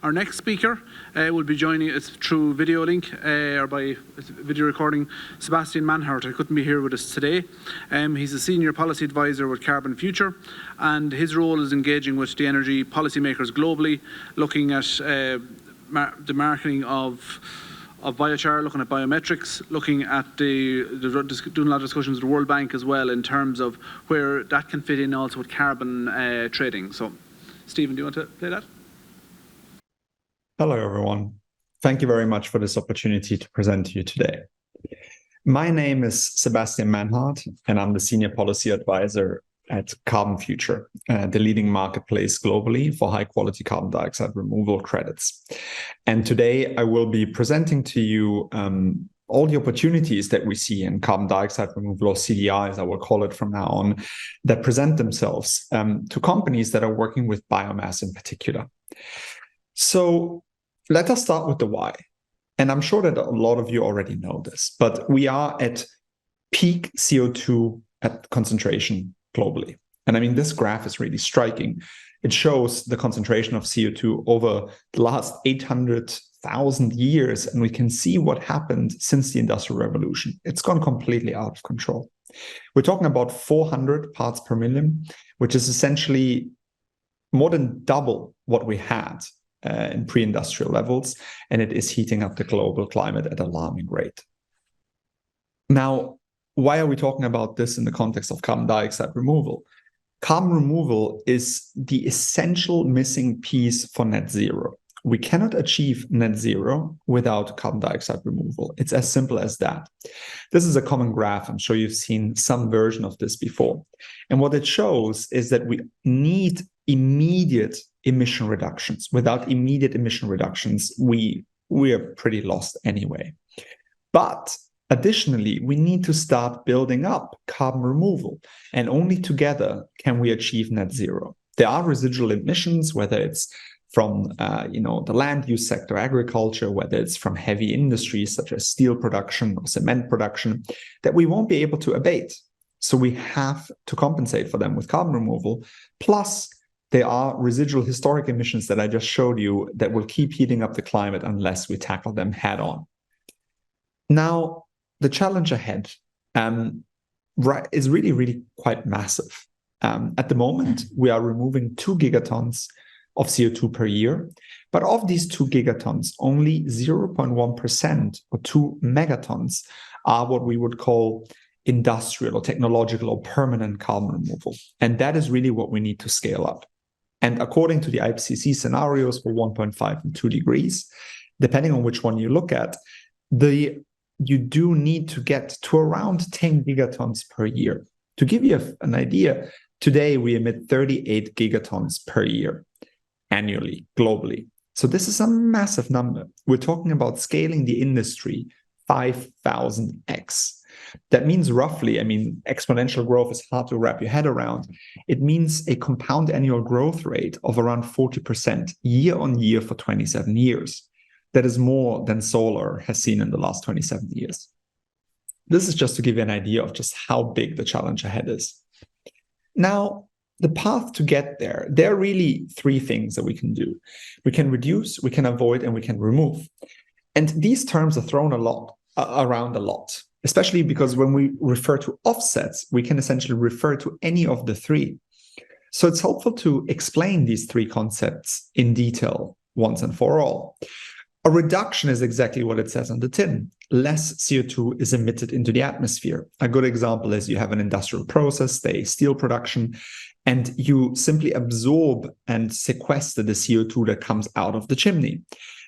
Our next speaker will be joining us through video link or by video recording, Sebastian Manhart. He couldn't be here with us today. He's a senior policy advisor with Carbonfuture, and his role is engaging with the energy policymakers globally, looking at the marketing of biochar, looking at biometrics, looking at doing a lot of discussions with the World Bank as well in terms of where that can fit in also with carbon trading. So, Stephen, do you want to play that? Hello, everyone. Thank you very much for this opportunity to present to you today. My name is Sebastian Manhart, and I'm the Senior Policy Advisor at Carbonfuture, the leading marketplace globally for high-quality carbon dioxide removal credits. And today I will be presenting to you all the opportunities that we see in carbon dioxide removal, or CDI, as I will call it from now on, that present themselves to companies that are working with biomass in particular. So let us start with the why. And I'm sure that a lot of you already know this, but we are at peak CO2 at concentration globally. And I mean, this graph is really striking. It shows the concentration of CO2 over the last 800,000 years. And we can see what happened since the Industrial Revolution. It's gone completely out of control. We're talking about 400 parts per million, which is essentially more than double what we had in pre-industrial levels, and it is heating up the global climate at an alarming rate. Now, why are we talking about this in the context of carbon dioxide removal? Carbon removal is the essential missing piece for net zero. We cannot achieve net zero without carbon dioxide removal. It's as simple as that. This is a common graph. I'm sure you've seen some version of this before. And what it shows is that we need immediate emission reductions. Without immediate emission reductions, we are pretty lost anyway. But additionally, we need to start building up carbon removal, and only together can we achieve net zero. There are residual emissions, whether it's from the land use sector, agriculture, whether it's from heavy industries such as steel production or cement production, that we won't be able to abate. So we have to compensate for them with carbon removal. Plus, there are residual historic emissions that I just showed you that will keep heating up the climate unless we tackle them head on. Now, the challenge ahead is really, really quite massive. At the moment, we are removing 2 gigatons of CO2 per year. But of these 2 gigatons, only 0.1% or 2 megatons are what we would call industrial or technological or permanent carbon removal. And that is really what we need to scale up. And according to the IPCC scenarios for 1.5 and 2 degrees, depending on which one you look at, you do need to get to around 10 gigatons per year. To give you an idea, today we emit 38 gigatons per year annually, globally. So this is a massive number. We're talking about scaling the industry 5,000x. That means roughly, exponential growth is hard to wrap your head around. It means a compound annual growth rate of around 40% year on year for 27 years. That is more than solar has seen in the last 27 years. This is just to give you an idea of just how big the challenge ahead is. Now, the path to get there are really 3 things that we can do. We can reduce, we can avoid, and we can remove. And these terms are thrown around a lot, especially because when we refer to offsets, we can essentially refer to any of the 3. So it's helpful to explain these 3 concepts in detail once and for all. A reduction is exactly what it says on the tin. Less CO2 is emitted into the atmosphere. A good example is you have an industrial process, say steel production, and you simply absorb and sequester the CO2 that comes out of the chimney.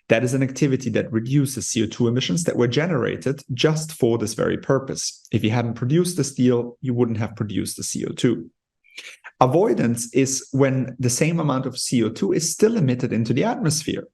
That is an activity that reduces CO2 emissions that were generated just for this very purpose. If you hadn't produced the steel, you wouldn't have produced the CO2. Avoidance is when the same amount of CO2 is still emitted into the atmosphere,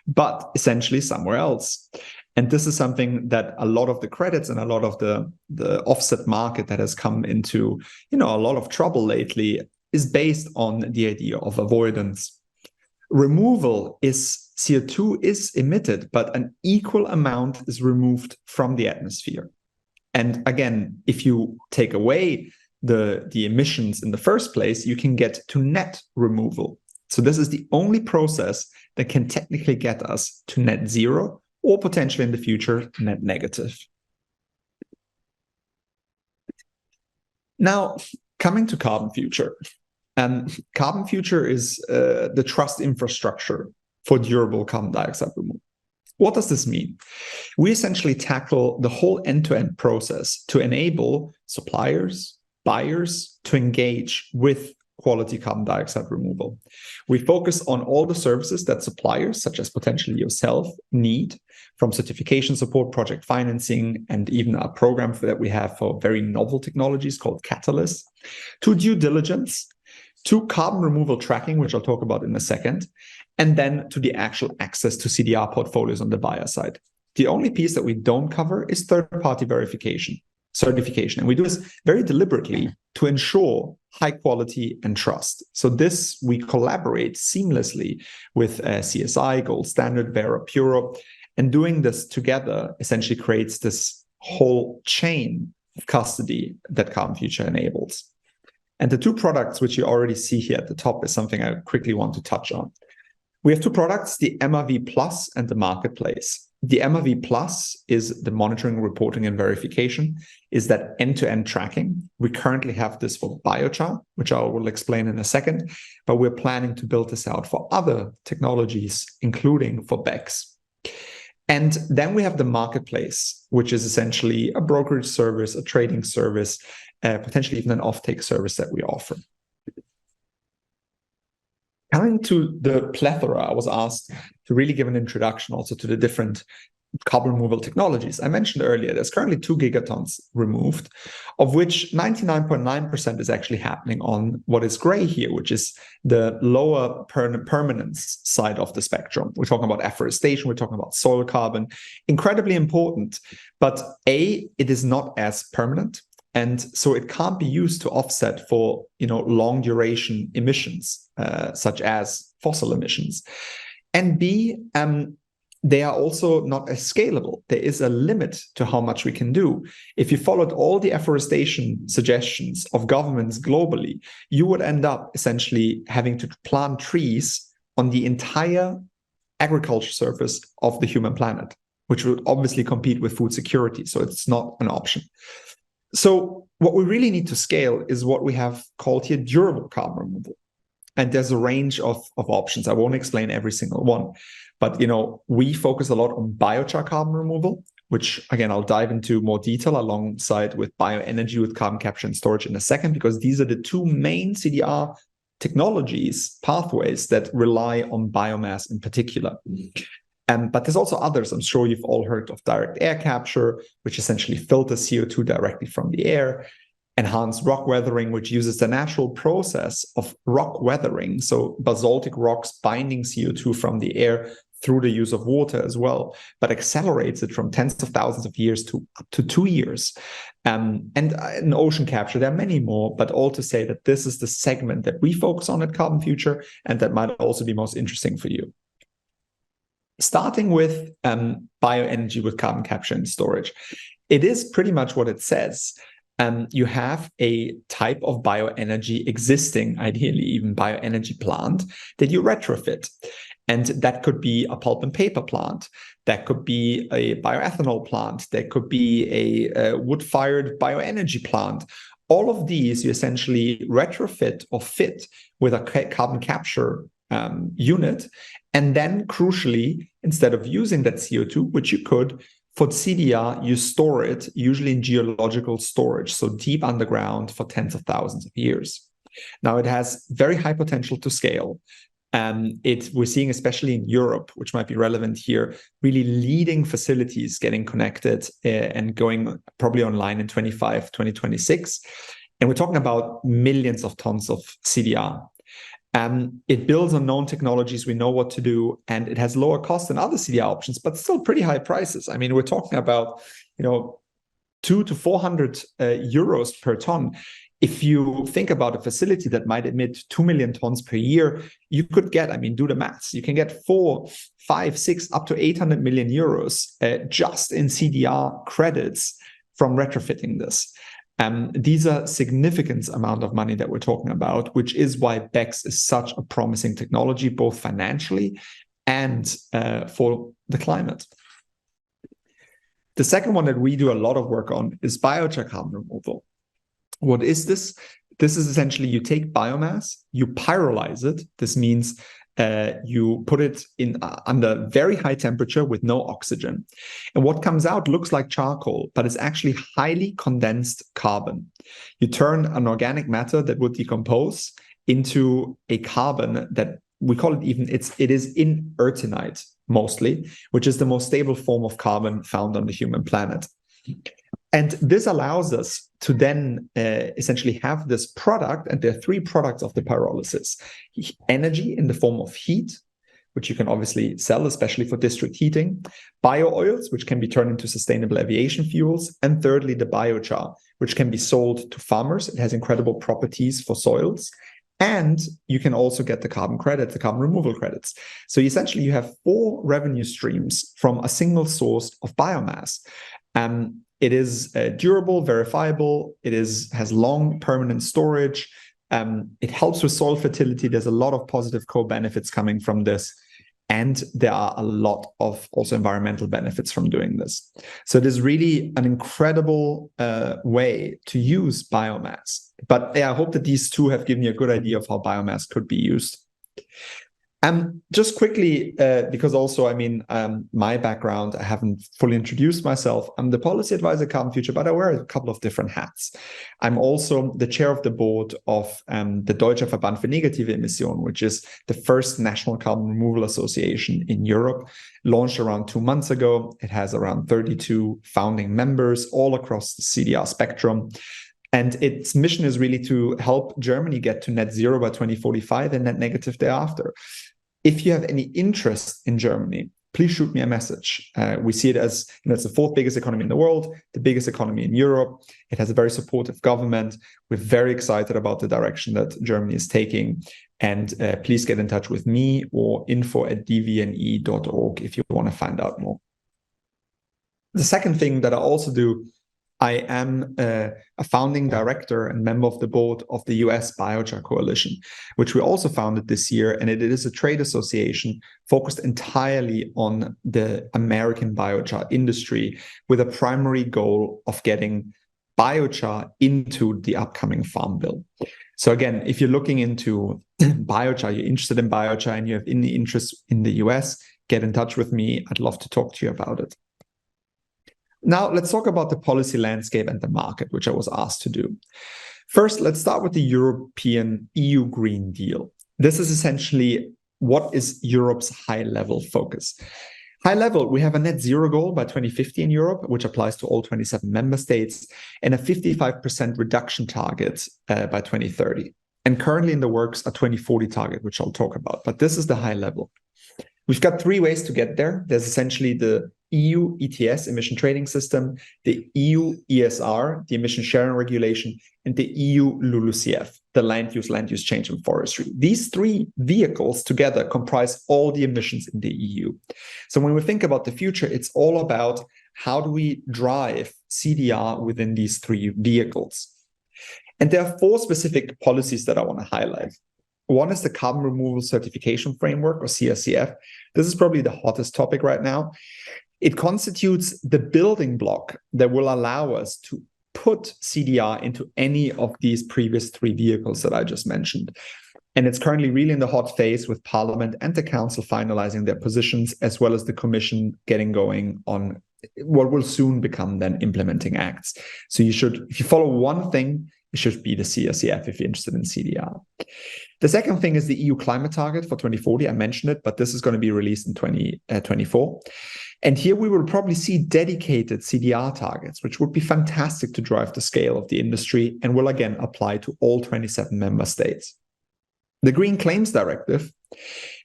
but essentially somewhere else. And this is something that a lot of the credits and a lot of the offset market that has come into a lot of trouble lately is based on the idea of avoidance. Removal is CO2 is emitted, but an equal amount is removed from the atmosphere. And again, if you take away the emissions in the first place, you can get to net removal. So this is the only process that can technically get us to net zero or potentially in the future, net negative. Now, coming to Carbonfuture. Carbonfuture is the trust infrastructure for durable carbon dioxide removal. What does this mean? We essentially tackle the whole end-to-end process to enable suppliers, buyers to engage with quality carbon dioxide removal. We focus on all the services that suppliers, such as potentially yourself, need, from certification support, project financing, and even a program that we have for very novel technologies called Catalyst, to due diligence, to carbon removal tracking, which I'll talk about in a second, and then to the actual access to CDR portfolios on the buyer side. The only piece that we don't cover is third-party certification. And we do this very deliberately to ensure high quality and trust. So this, we collaborate seamlessly with CSI, Gold Standard, Vera Puro, and doing this together essentially creates this whole chain of custody that Carbonfuture enables. And the two products which you already see here at the top is something I quickly want to touch on. We have two products, the MRV Plus and the Marketplace. The MRV Plus is the monitoring, reporting, and verification, is that end-to-end tracking. We currently have this for biochar, which I will explain in a second, but we're planning to build this out for other technologies, including for BECCS. And then we have the Marketplace, which is essentially a brokerage service, a trading service, potentially even an offtake service that we offer. Coming to the plethora, I was asked to really give an introduction also to the different carbon removal technologies. I mentioned earlier, there's currently 2 gigatons removed, of which 99.9% is actually happening on what is gray here, which is the lower permanence side of the spectrum. We're talking about afforestation, we're talking about soil carbon, incredibly important, but it is not as permanent. And so it can't be used to offset for, long duration emissions, such as fossil emissions. And B, they are also not as scalable. There is a limit to how much we can do. If you followed all the afforestation suggestions of governments globally, you would end up essentially having to plant trees on the entire agriculture surface of the human planet, which would obviously compete with food security. So it's not an option. So what we really need to scale is what we have called here durable carbon removal. And there's a range of options. I won't explain every single one, but we focus a lot on biochar carbon removal, which again, I'll dive into more detail alongside with bioenergy with carbon capture and storage in a second, because these are the two main CDR technologies, pathways that rely on biomass in particular. But there's also others. I'm sure you've all heard of direct air capture, which essentially filters CO2 directly from the air. Enhanced rock weathering, which uses the natural process of rock weathering, so basaltic rocks binding CO2 from the air through the use of water as well, but accelerates it from tens of thousands of years to up to 2 years. And in ocean capture, there are many more, but all to say that this is the segment that we focus on at Carbonfuture, and that might also be most interesting for you. Starting with bioenergy with carbon capture and storage. It is pretty much what it says. You have a type of bioenergy existing, ideally even bioenergy plant, that you retrofit. And that could be a pulp and paper plant. That could be a bioethanol plant. That could be a wood-fired bioenergy plant. All of these you essentially retrofit or fit with a carbon capture unit. And then crucially, instead of using that CO2, which you could, for CDR, you store it usually in geological storage, so deep underground for tens of thousands of years. Now, it has very high potential to scale. We're seeing, especially in Europe, which might be relevant here, really leading facilities getting connected and going probably online in 2026. And we're talking about millions of tons of CDR. It builds on known technologies. We know what to do, and it has lower cost than other CDR options, but still pretty high prices. I mean, we're talking about 200 to 400 euros per ton. If you think about a facility that might emit 2 million tons per year, you could get, do the maths. You can get 4, 5, 6, up to 800 million euros just in CDR credits from retrofitting this. These are significant amount of money that we're talking about, which is why BECCS is such a promising technology, both financially and for the climate. The second one that we do a lot of work on is biochar carbon removal. What is this? This is essentially you take biomass, you pyrolyze it. This means you put it in under very high temperature with no oxygen. And what comes out looks like charcoal, but it's actually highly condensed carbon. You turn an organic matter that would decompose into a carbon that we call it it is inertinite mostly, which is the most stable form of carbon found on the human planet. And this allows us to then essentially have this product, and there are three products of the pyrolysis. Energy in the form of heat, which you can obviously sell, especially for district heating. Bio-oils, which can be turned into sustainable aviation fuels. And thirdly, the biochar, which can be sold to farmers. It has incredible properties for soils. And you can also get the carbon credits, the carbon removal credits. So essentially, you have 4 revenue streams from a single source of biomass. It is durable, verifiable. It has long permanent storage. It helps with soil fertility. There's a lot of positive co-benefits coming from this. And there are a lot of also environmental benefits from doing this. So it is really an incredible way to use biomass. But I hope that these two have given you a good idea of how biomass could be used. Just quickly, because also, my background, I haven't fully introduced myself. I'm the policy advisor at Carbonfuture, but I wear a couple of different hats. I'm also the chair of the board of the Deutscher Verband für negative Emissionen, which is the first national carbon removal association in Europe, launched around 2 months ago. It has around 32 founding members all across the CDR spectrum. And its mission is really to help Germany get to net zero by 2045 and net negative thereafter. If you have any interest in Germany, please shoot me a message. We see it as, it's the 4th biggest economy in the world, the biggest economy in Europe. It has a very supportive government. We're very excited about the direction that Germany is taking. And please get in touch with me or info@dvne.org if you want to find out more. The second thing that I also do, I am a founding director and member of the board of the US Biochar Coalition, which we also founded this year. And it is a trade association focused entirely on the American biochar industry with a primary goal of getting biochar into the upcoming Farm Bill. So again, if you're looking into biochar, you're interested in biochar and you have any interest in the US, get in touch with me. I'd love to talk to you about it. Now, let's talk about the policy landscape and the market, which I was asked to do. First, let's start with the European EU Green Deal. This is essentially what is Europe's high-level focus. High level, we have a net zero goal by 2050 in Europe, which applies to all 27 member states, and a 55% reduction target by 2030. And currently in the works, a 2040 target, which I'll talk about. But this is the high level. We've got 3 ways to get there. There's essentially the EU ETS, emission trading system, the EU ESR, the emission sharing regulation, and the EU LULUCF, the land use change and forestry. These 3 vehicles together comprise all the emissions in the EU. So when we think about the future, it's all about how do we drive CDR within these 3 vehicles. And there are 4 specific policies that I want to highlight. One is the Carbon Removal Certification Framework, or CRCF. This is probably the hottest topic right now. It constitutes the building block that will allow us to put CDR into any of these previous 3 vehicles that I just mentioned. And it's currently really in the hot phase with Parliament and the Council finalizing their positions, as well as the Commission getting going on what will soon become then implementing acts. So you should, if you follow one thing, it should be the CRCF if you're interested in CDR. The second thing is the EU climate target for 2040. I mentioned it, but this is going to be released in 2024. And here we will probably see dedicated CDR targets, which would be fantastic to drive the scale of the industry and will again apply to all 27 member states. The Green Claims Directive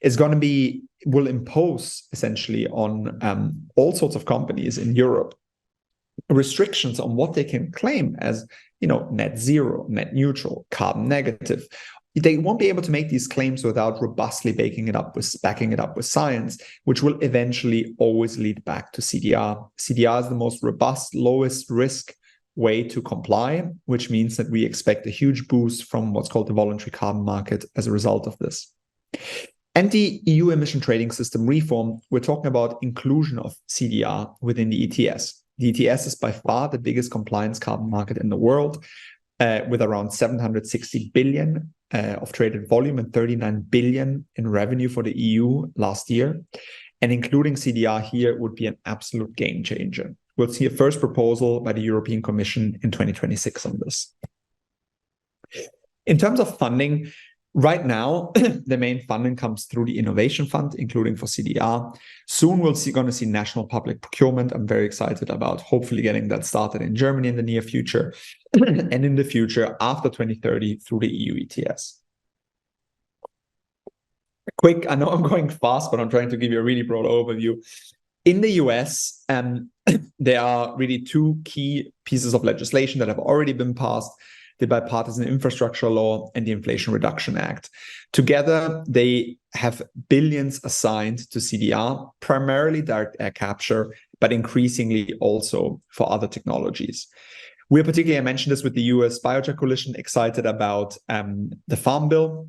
is going to will impose essentially on all sorts of companies in Europe restrictions on what they can claim as, net zero, net neutral, carbon negative. They won't be able to make these claims without robustly backing it up with science, which will eventually always lead back to CDR. CDR is the most robust, lowest risk way to comply, which means that we expect a huge boost from what's called the voluntary carbon market as a result of this. And the EU emission trading system reform, we're talking about inclusion of CDR within the ETS. The ETS is by far the biggest compliance carbon market in the world, with around 760 billion of traded volume and 39 billion in revenue for the EU last year. And including CDR here would be an absolute game changer. We'll see a first proposal by the European Commission in 2026 on this. In terms of funding, right now, the main funding comes through the Innovation Fund, including for CDR. Soon we're going to see national public procurement. I'm very excited about hopefully getting that started in Germany in the near future, and in the future after 2030 through the EU ETS. Quick, I know I'm going fast, but I'm trying to give you a really broad overview. In the US, there are really two key pieces of legislation that have already been passed: the Bipartisan Infrastructure Law and the Inflation Reduction Act. Together, they have billions assigned to CDR, primarily direct air capture, but increasingly also for other technologies. We're particularly, I mentioned this with the US Biochar Coalition, excited about the Farm Bill.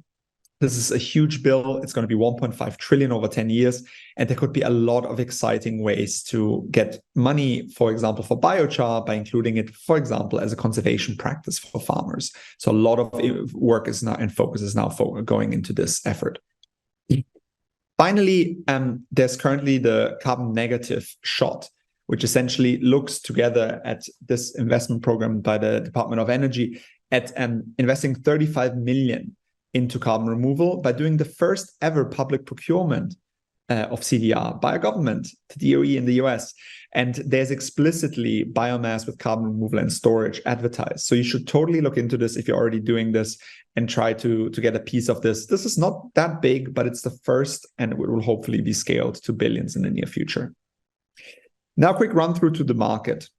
This is a huge bill. It's going to be 1.5 trillion over 10 years. And there could be a lot of exciting ways to get money, for example, for biochar by including it, for example, as a conservation practice for farmers. So a lot of work is now and focus is now going into this effort. Finally, there's currently the carbon negative shot, which essentially looks together at this investment program by the Department of Energy at investing 35 million into carbon removal by doing the first ever public procurement of CDR by a government, the DOE in the US. And there's explicitly biomass with carbon removal and storage advertised. So you should totally look into this if you're already doing this and try to get a piece of this. This is not that big, but it's the first, and it will hopefully be scaled to billions in the near future. Now, a quick run through to the market.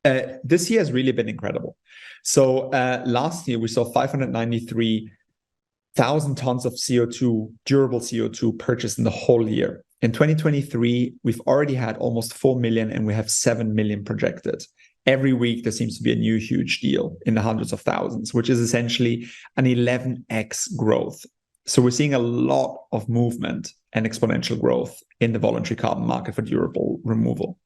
This year has really been incredible. So last year we saw 593,000 tons of CO2, durable CO2 purchased in the whole year. In 2023, we've already had almost 4 million and we have 7 million projected. Every week, there seems to be a new huge deal in the hundreds of thousands, which is essentially an 11x growth. So we're seeing a lot of movement and exponential growth in the voluntary carbon market for durable removal.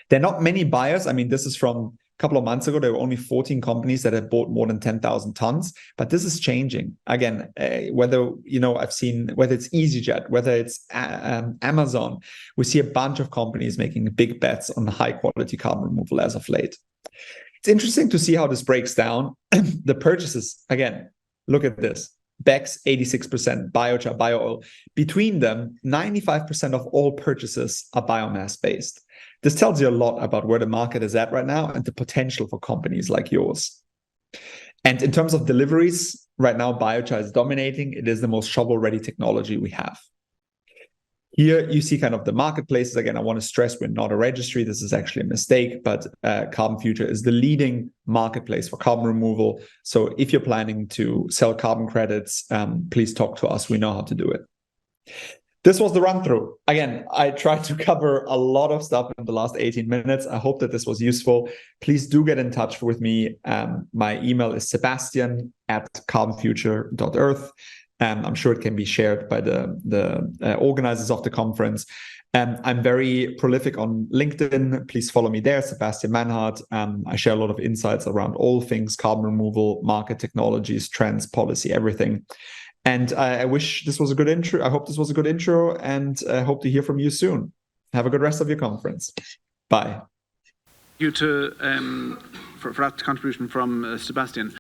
There are not many buyers. I mean, this is from a couple of months ago. There were only 14 companies that had bought more than 10,000 tons, but this is changing. Again, whether it's EasyJet, whether it's Amazon, we see a bunch of companies making big bets on high quality carbon removal as of late. It's interesting to see how this breaks down. The purchases, again, look at this. BECS 86%, biochar, bio-oil. Between them, 95% of all purchases are biomass based. This tells you a lot about where the market is at right now and the potential for companies like yours. And in terms of deliveries, right now, biochar is dominating. It is the most shovel-ready technology we have. Here you see kind of the marketplaces. Again, I want to stress we're not a registry. This is actually a mistake, but Carbonfuture is the leading marketplace for carbon removal. So if you're planning to sell carbon credits, please talk to us. We know how to do it. This was the run through. Again, I tried to cover a lot of stuff in the last 18 minutes. I hope that this was useful. Please do get in touch with me. My email is sebastian@carbonfuture.earth. I'm sure it can be shared by the organizers of the conference. I'm very prolific on LinkedIn. Please follow me there, Sebastian Manhart. I share a lot of insights around all things carbon removal, market technologies, trends, policy, everything. And I wish this was a good intro. I hope this was a good intro, and I hope to hear from you soon. Have a good rest of your conference. Bye. Thank you for that contribution from Sebastian.